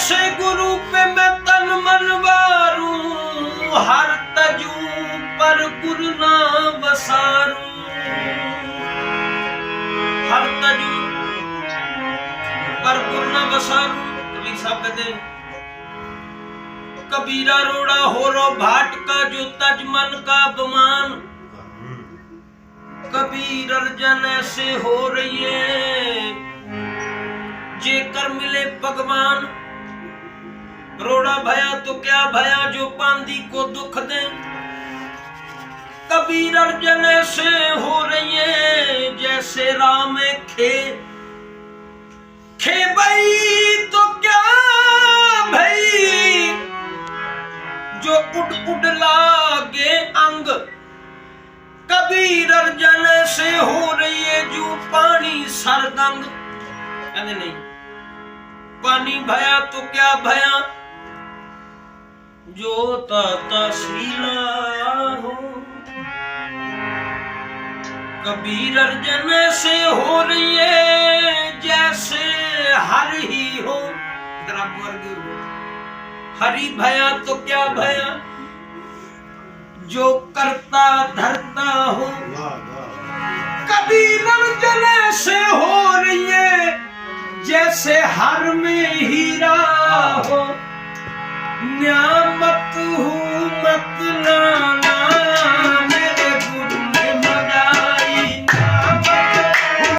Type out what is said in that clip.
जैसे गुरु पे मैं तन मन वारूं, हर तजू पर गुरु ना बसारूं। हर तजू पर गुरु ना बसारूं। कबीर साहब कहते कबीरा रोड़ा हो रो भाट का, जो तज मन का बमान। कबीर अर्जन ऐसे हो रही है, जेकर मिले भगवान। रोड़ा भया तो क्या भया, जो पांदी को दुख दे। कबीर अर्जन ऐसे हो रही है, जैसे राम खे भाई तो क्या भाई, जो उड़ लागे अंग। कबीर अर्जन से हो रही है, जो पानी सरदंग। कहते नहीं पानी भया तो क्या भया, जो तशीला हो। कबीर अर्जन से हो रही है, जैसे हर ही हो। हरि भया तो क्या भया, जो करता धरता हो। कबीर अर्जन से हो रही है, जैसे हर में हीरा हो। न्याय